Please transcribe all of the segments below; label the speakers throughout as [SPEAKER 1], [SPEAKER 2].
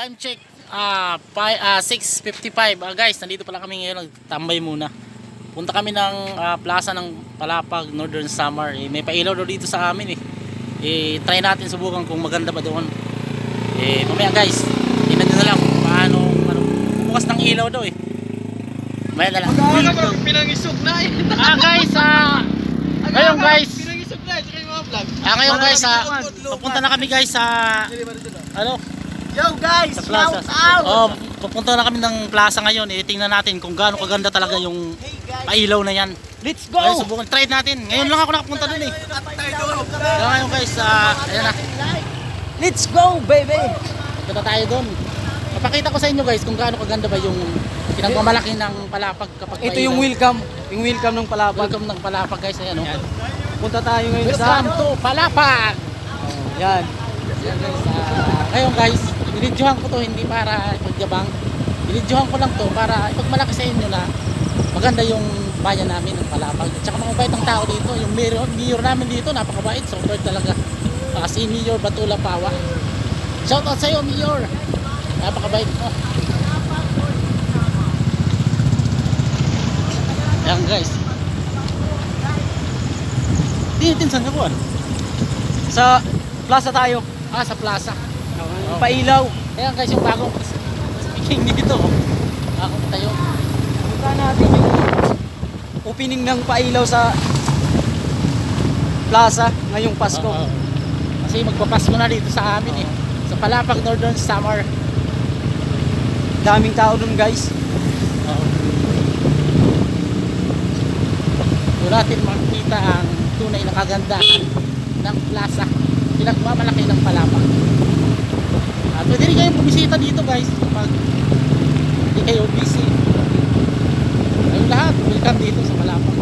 [SPEAKER 1] time check 6:55. Guys, nandito pala kami ngayon, nagtambay muna. Punta kami ng plaza ng Palapag, Northern Samar. May pailaw daw dito sa amin try natin subukan kung maganda ba doon. Mamaya guys, tingnan nyo na lang paano bukas ng ilaw daw mamaya na lang.
[SPEAKER 2] Pinangisog na
[SPEAKER 1] guys, ngayon guys,
[SPEAKER 2] pinangisog na yung mga vlog.
[SPEAKER 1] ngayon guys, papunta na kami guys sa
[SPEAKER 2] Yo guys,
[SPEAKER 1] sa plaza. Pupunta na kami ng plaza ngayon. Tingnan natin kung gaano kaganda talaga yung pailaw na yan.
[SPEAKER 2] Let's go!
[SPEAKER 1] Ay, subukan, try natin. Ngayon lang ako nakapunta dun Kaya ngayon guys, ayan na.
[SPEAKER 2] Let's go baby!
[SPEAKER 1] Punta tayo dun. Papakita ko sa inyo guys kung gaano kaganda ba yung pinagmamalaki ng Palapag kapag
[SPEAKER 2] Ito yung welcome ng Palapag.
[SPEAKER 1] Welcome ng Palapag guys, ayan o.
[SPEAKER 2] Punta tayo ngayon
[SPEAKER 1] Welcome to Palapag!
[SPEAKER 2] Yan.
[SPEAKER 1] Ayan guys, ngayon guys, binidyohan ko to hindi para pagyabang. Binidyohan ko lang to para ipagmalaki sa inyo na maganda yung bayan namin ng Palapag. At saka mga bait ng tao dito. Yung mayor namin dito, napakabait. Super talaga. Si Mayor Batula Pawa. Shout out sa iyo, Mayor. Napakabait mo. Ayan guys. Tinitinsan ka ko
[SPEAKER 2] Sa plaza tayo.
[SPEAKER 1] sa plaza.
[SPEAKER 2] Pailaw.
[SPEAKER 1] Ayan guys, yung bagong speaking dito. Bagong tayo.
[SPEAKER 2] Punta natin yung opening ng pailaw sa plaza ngayong Pasko.
[SPEAKER 1] Kasi magpapasko na dito sa amin sa Palapag, Northern Samar.
[SPEAKER 2] Daming tao dun guys.
[SPEAKER 1] Doon natin makikita ang tunay na kagandahan ng plaza. Pinagmamalaki ng Palapag. Pwede rin kayong bumisita dito guys kapag hindi kayo busy. Ayun lahat, welcome dito sa Palapag.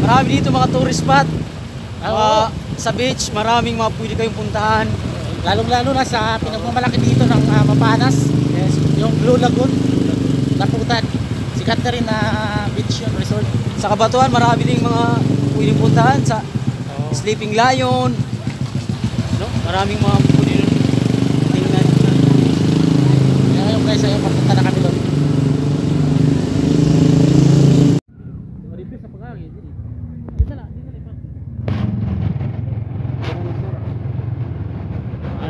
[SPEAKER 2] Marami dito mga tourist spot.
[SPEAKER 1] Sa
[SPEAKER 2] Sa beach, maraming mga pwede kayong puntahan.
[SPEAKER 1] lalong-lalo na sa pinagmamalaki dito ng Mapanas.
[SPEAKER 2] Yes.
[SPEAKER 1] Yung Blue Lagoon, Laputan. Sikat na rin na beach yun, resort.
[SPEAKER 2] Sa Kabatuan, marami ding mga pwedeng puntahan. Sa Sleeping Lion. Maraming mga pwedeng tingnan.
[SPEAKER 1] Kaya ngayon guys, ayun, papunta na kami doon.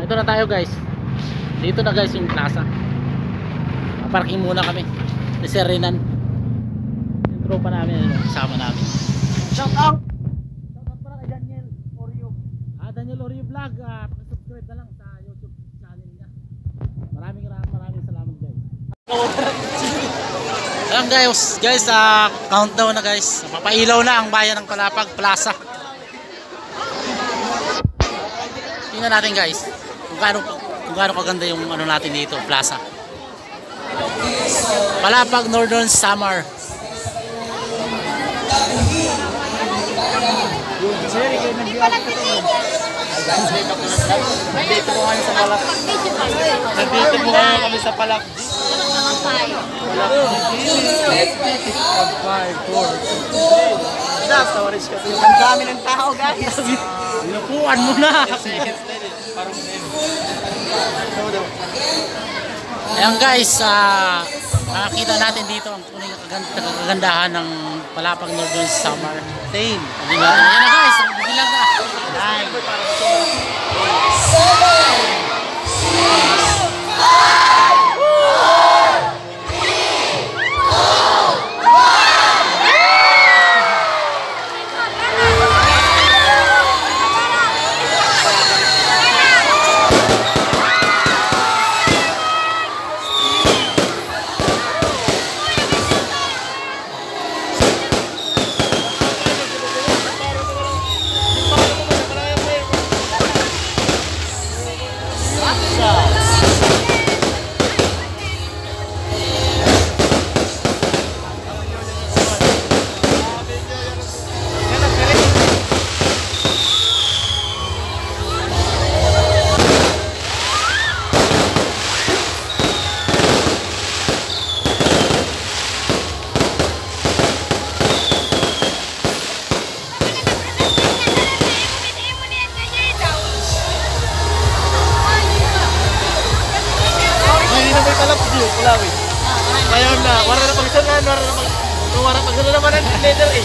[SPEAKER 1] Ito na tayo guys. Dito na guys yung plaza. Parking muna kami. Ni Sir Renan. Yung tropa namin, kasama namin.
[SPEAKER 2] Shout out! Shout out para kay Daniel Oreo.
[SPEAKER 1] Daniel Oreo Vlog, pakisubscribe na lang sa YouTube channel niya. Maraming salamat guys. Ayan guys, countdown na guys. Papailaw na ang bayan ng Palapag Plaza. Tingnan natin guys kung gaano kaganda yung natin dito, plaza. Palapag, Northern Samar.
[SPEAKER 2] Nandito po kami sa Palak. Nandito po kami sa Palak. Ang dami ng tao guys.
[SPEAKER 1] Inupuan mo na. Ayan guys, makikita natin dito ang tunay na kagandahan ng Palapag, Northern Samar. Ayan na guys, bilang na.
[SPEAKER 3] Kulawi. Ngayon na, wala na pagsunan, wala pagsunan naman ang leader eh.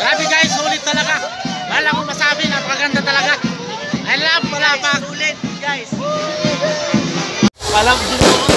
[SPEAKER 1] Grabe guys, sulit talaga. Wala akong masabi, napakaganda talaga. I love Palapag.
[SPEAKER 3] Sulit, guys. Palapag din ako.